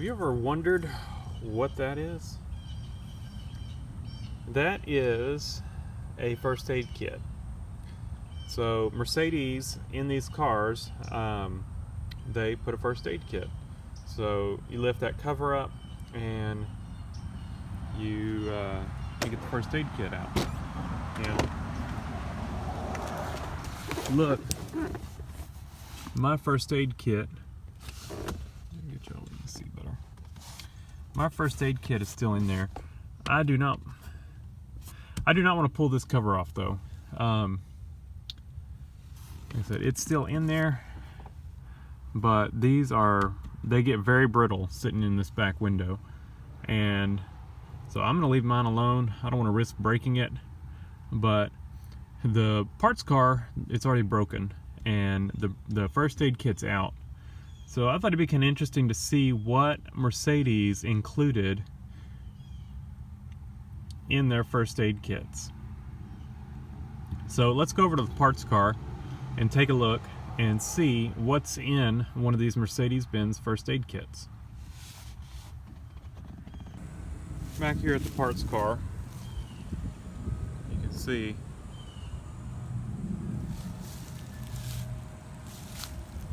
Have you ever wondered what that is? That is a first aid kit. So Mercedes, in these cars, they put a first aid kit. So you lift that cover up and you get the first aid kit out. Now, look, my first aid kit. Let me get y'all to see better. My first aid kit is still in there. I do not want to pull this cover off though. Like I said, it's still in there, but they get very brittle sitting in this back window, and so I'm gonna leave mine alone. I don't want to risk breaking it, but the parts car, it's already broken, and the first aid kit's out. So I thought it'd be kind of interesting to see what Mercedes included in their first aid kits. So let's go over to the parts car and take a look and see what's in one of these Mercedes-Benz first aid kits. Back here at the parts car, you can see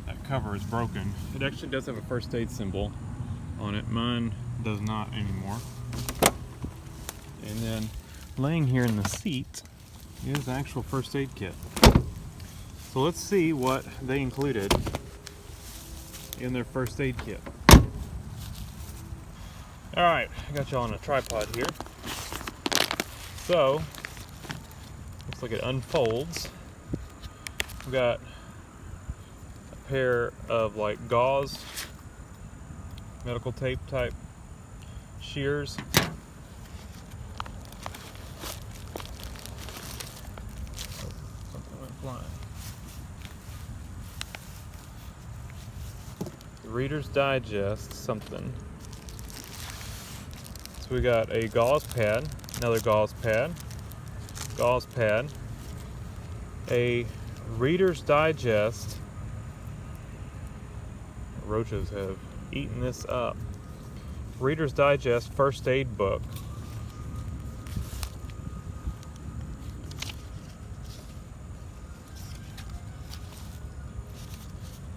that cover is broken. It actually does have a first aid symbol on it. Mine does not anymore. And then laying here in the seat is the actual first aid kit. So let's see what they included in their first aid kit. Alright, I got y'all on a tripod here. So, looks like it unfolds. We've got a pair of like gauze, medical tape type shears. Something went flying. The Reader's Digest something. So we got a gauze pad, another gauze pad, a Reader's Digest. Roaches have eaten this up. Reader's Digest first aid book.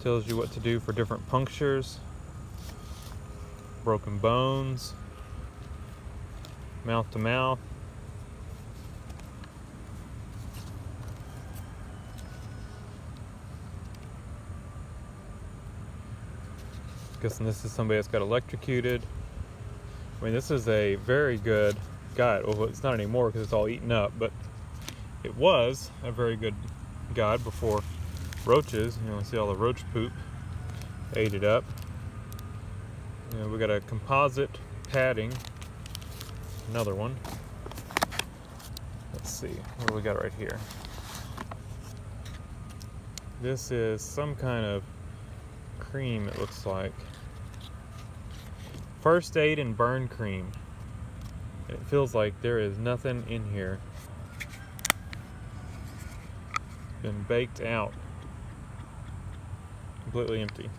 Tells you what to do for different punctures, broken bones, mouth to mouth. Guessing this is somebody that's got electrocuted. I mean, this is a very good guide. Well, it's not anymore because it's all eaten up, but it was a very good guide before roaches. You know, see all the roach poop ate it up. You know, we got a composite padding. Another one. Let's see, what do we got right here? This is some kind of cream, it looks like. First aid and burn cream. And it feels like there is nothing in here. Been baked out. Completely empty.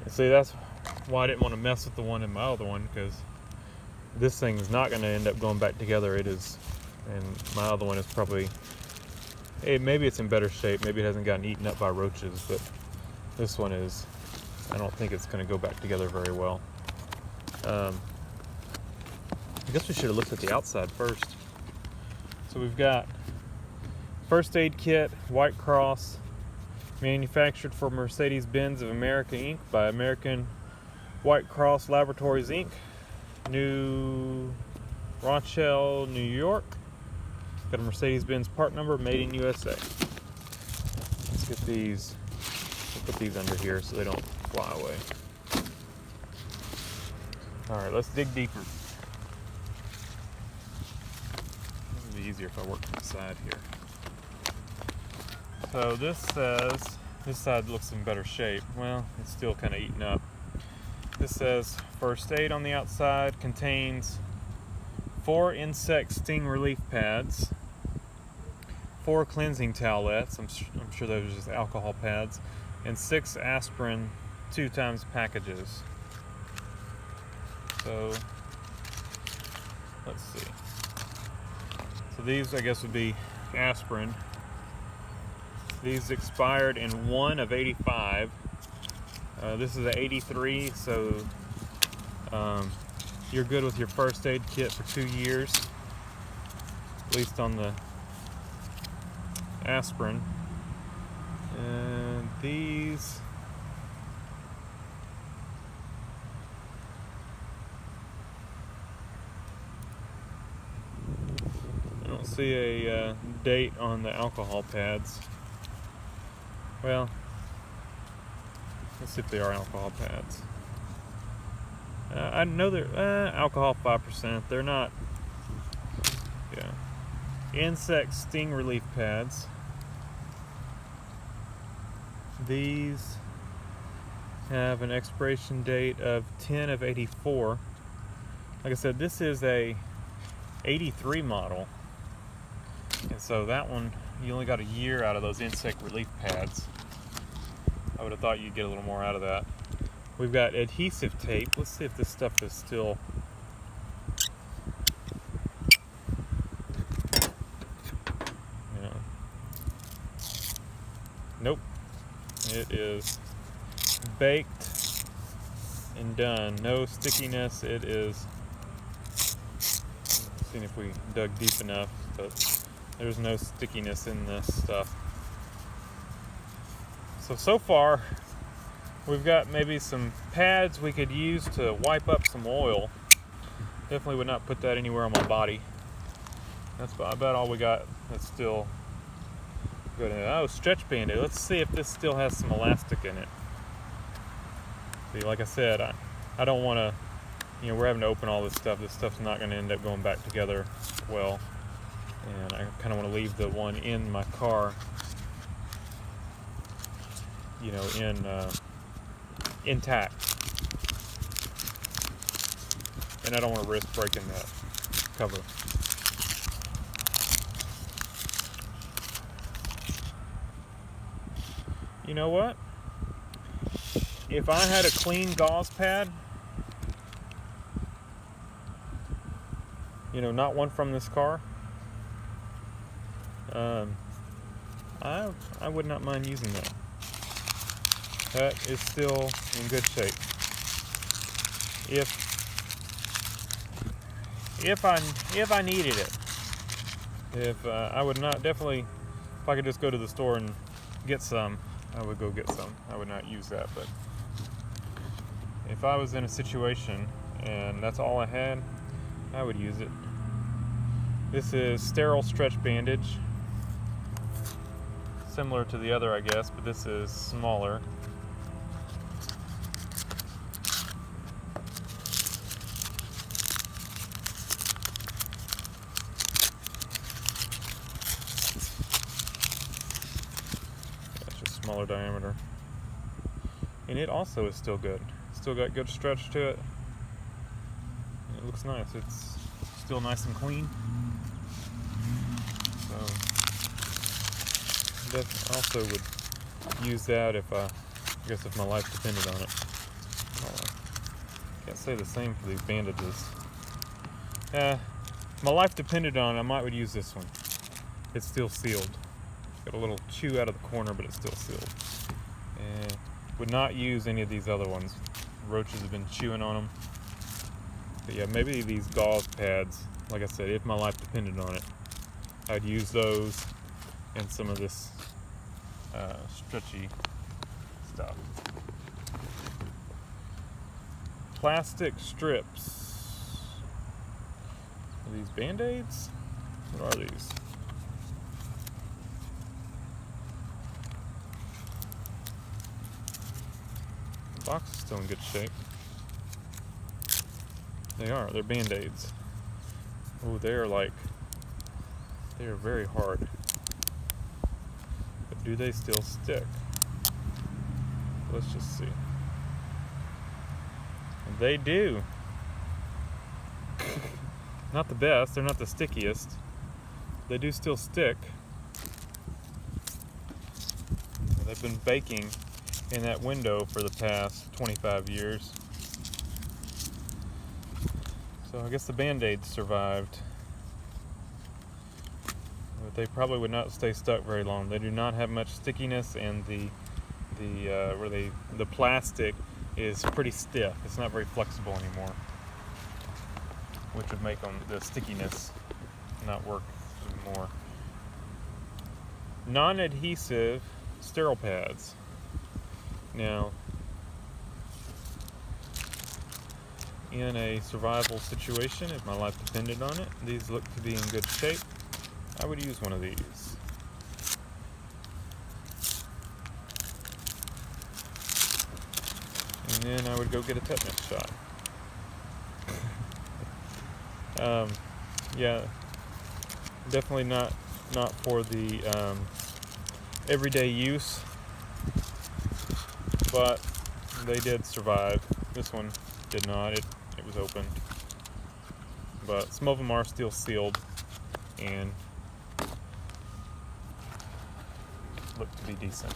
See, that's why I didn't want to mess with the one in my other one, because this thing is not going to end up going back together. It is, and my other one is probably, maybe it's in better shape. Maybe it hasn't gotten eaten up by roaches, but this one is, I don't think it's going to go back together very well. I guess we should have looked at the outside first. So we've got first aid kit, White Cross, manufactured for Mercedes-Benz of America Inc. by American White Cross Laboratories Inc. New Rochelle, New York. Got a Mercedes-Benz part number, made in USA. Let's get these, we'll put these under here so they don't fly away. Alright, let's dig deeper. It'll be easier if I work from the side here. So this says, this side looks in better shape. Well, it's still kind of eaten up. This says first aid on the outside, contains 4 insect sting relief pads, 4 cleansing towelettes. I'm sure those are just alcohol pads, and 6 aspirin 2x packages. So let's see. So these, I guess, would be aspirin. These expired in 1 of 85. This is an 83, so you're good with your first aid kit for 2 years, at least on the aspirin. And these, I don't see a date on the alcohol pads. Well, let's see if they are alcohol pads. I know they're alcohol 5%. They're not. Yeah. Insect sting relief pads. These have an expiration date of 10 of 84. Like I said, this is a 83 model. And so that one, you only got a year out of those insect relief pads. I would have thought you'd get a little more out of that. We've got adhesive tape. Let's see if this stuff is still. Yeah. Nope. It is baked and done. No stickiness. It is. Seeing if we dug deep enough, but there's no stickiness in this stuff. So far, we've got maybe some pads we could use to wipe up some oil. Definitely would not put that anywhere on my body. That's about all we got. That's still good. Oh, stretch Band-Aid. Let's see if this still has some elastic in it. See, like I said, I don't want to, we're having to open all this stuff. This stuff's not going to end up going back together well. And I kind of want to leave the one in my car, intact. And I don't want to risk breaking that cover. You know what? If I had a clean gauze pad, not one from this car, I would not mind using that. That is still in good shape. If I needed it, I would not definitely. If I could just go to the store and get some, I would go get some. I would not use that, but if I was in a situation and that's all I had, I would use it. This is sterile stretch bandage, similar to the other, I guess, but this is smaller. Smaller diameter, and it also is still good. Still got good stretch to it. It looks nice. It's still nice and clean. So I also would use that if I guess if my life depended on it. Can't say the same for these bandages. If my life depended on it, I would use this one. It's still sealed. Got a little chew out of the corner, but it's still sealed. And would not use any of these other ones. Roaches have been chewing on them. But yeah, maybe these gauze pads, like I said, if my life depended on it, I'd use those and some of this stretchy stuff. Plastic strips. Are these Band-Aids? What are these? The box is still in good shape. They are. They're Band-Aids. Oh, they are very hard. But do they still stick? Let's just see. They do. Not the best. They're not the stickiest. They do still stick. They've been baking in that window for the past 25 years. So I guess the Band-Aids survived. But they probably would not stay stuck very long. They do not have much stickiness, and the plastic is pretty stiff. It's not very flexible anymore, which would make the stickiness not work anymore. Non-adhesive sterile pads. Now, in a survival situation, if my life depended on it, these look to be in good shape. I would use one of these. And then I would go get a tetanus shot. Yeah, definitely not for the everyday use, but they did survive. This one did not. It was open, but some of them are still sealed and look to be decent.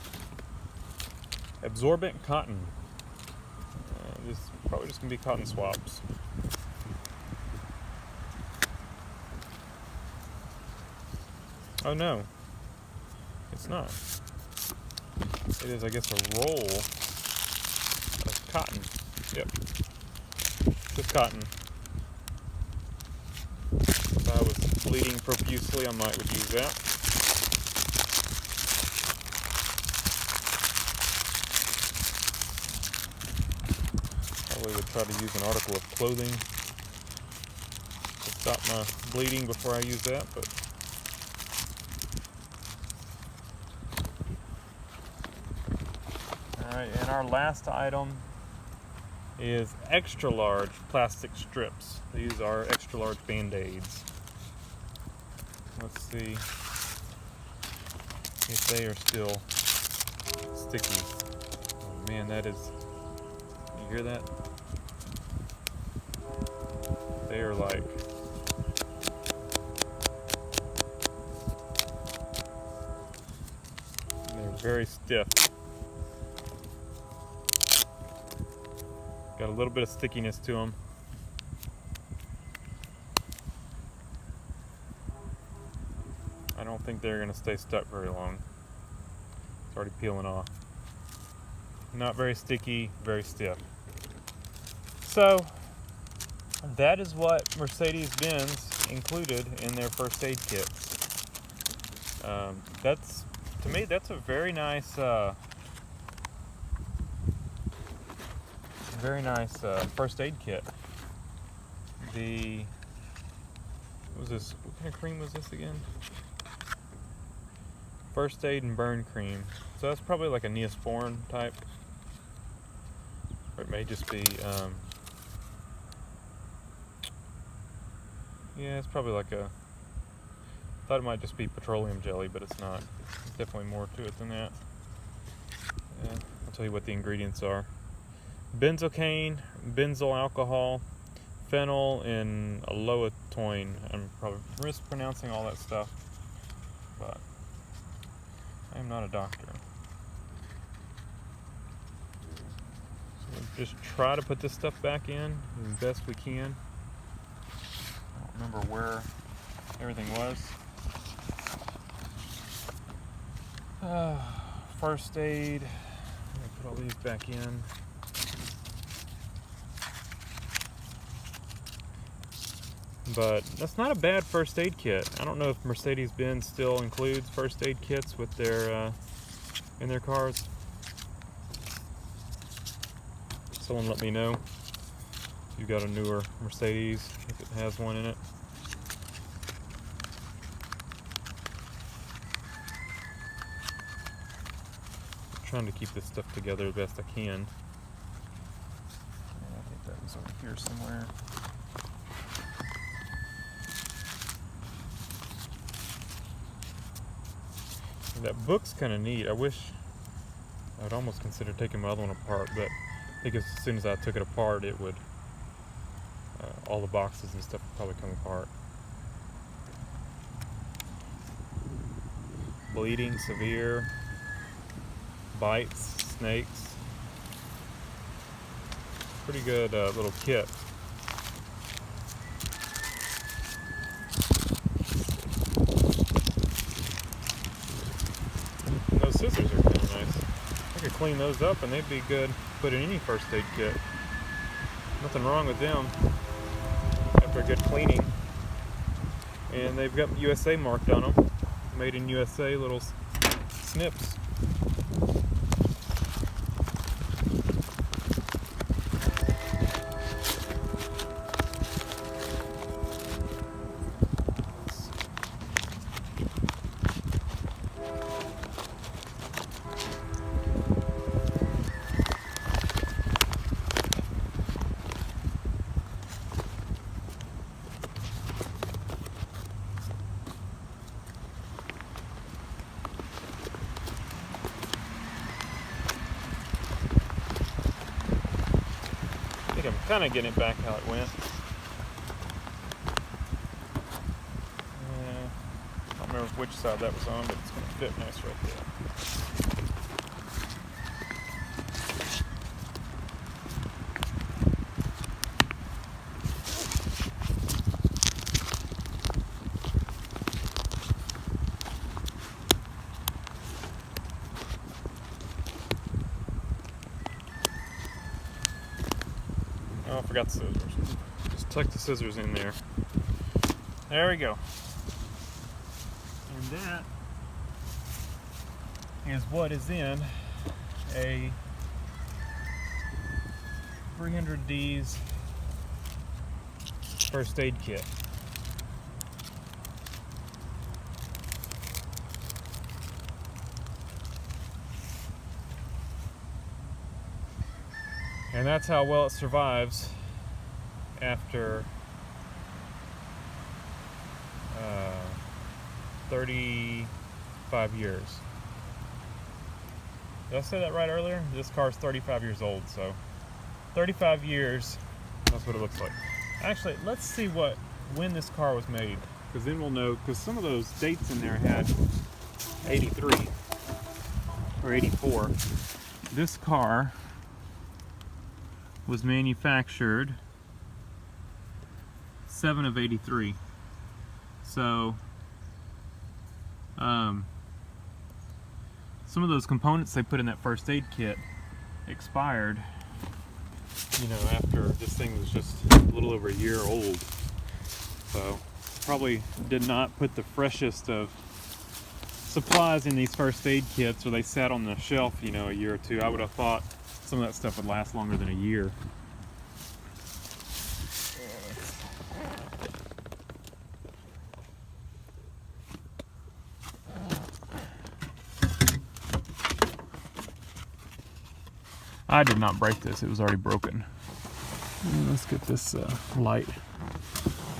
Absorbent cotton. This is probably just gonna be cotton swabs. Oh no, it's not. It is, I guess, a roll of cotton. Yep, just cotton. If I was bleeding profusely, I would use that. Probably would try to use an article of clothing to stop my bleeding before I use that, but alright, and our last item is extra large plastic strips. These are extra large Band-Aids. Let's see if they are still sticky. Oh man, that is, you hear that? They are like, they're very stiff. Got a little bit of stickiness to them. I don't think they're going to stay stuck very long. It's already peeling off. Not very sticky, very stiff. So, that is what Mercedes-Benz included in their first aid kits. To me, that's a very nice first aid kit. What was this? What kind of cream was this again? First aid and burn cream. So that's probably like a Neosporin type. Or it may just be, yeah, it's probably like I thought it might just be petroleum jelly, but it's not. There's definitely more to it than that. Yeah, I'll tell you what the ingredients are. Benzocaine, benzyl alcohol, phenyl, and aloetoin. I'm probably mispronouncing all that stuff, but I am not a doctor. So we'll just try to put this stuff back in as best we can. I don't remember where everything was. First aid. I'm gonna put all these back in. But that's not a bad first aid kit. I don't know if Mercedes-Benz still includes first aid kits with their in their cars. Someone let me know if you've got a newer Mercedes, if it has one in it. I'm trying to keep this stuff together the best I can. And I think that was over here somewhere. That book's kind of neat. I wish I'd almost consider taking my other one apart, but I think as soon as I took it apart, it would, all the boxes and stuff would probably come apart. Bleeding severe, bites, snakes. Pretty good little kit. And those scissors are kind of nice. I could clean those up and they'd be good put in any first aid kit. Nothing wrong with them after a good cleaning. And they've got USA marked on them. Made in USA little snips. I think I'm kind of getting it back how it went. I don't remember which side that was on, but it's going to fit nice right there. Oh, I forgot the scissors. Just tuck the scissors in there. There we go. And that is what is in a 300D's first aid kit. And that's how well it survives after 35 years. Did I say that right earlier? This car's 35 years old, so 35 years, that's what it looks like. Actually, let's see when this car was made, because then we'll know, because some of those dates in there had 83 or 84. This car was manufactured 7 of 83. So some of those components they put in that first aid kit expired, you know, after this thing was just a little over a year old. So probably did not put the freshest of supplies in these first aid kits, or they sat on the shelf, you know, a year or two. I would have thought some of that stuff would last longer than a year. I did not break this, it was already broken. Let's get this light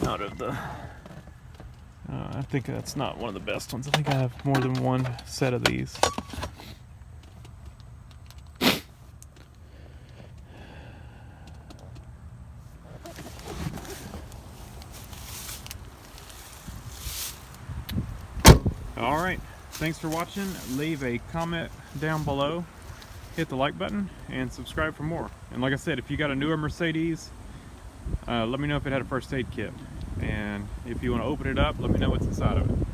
out of the... I think that's not one of the best ones. I think I have more than one set of these. Alright, thanks for watching. Leave a comment down below, hit the like button, and subscribe for more. And like I said, if you got a newer Mercedes, let me know if it had a first aid kit. And if you want to open it up, let me know what's inside of it.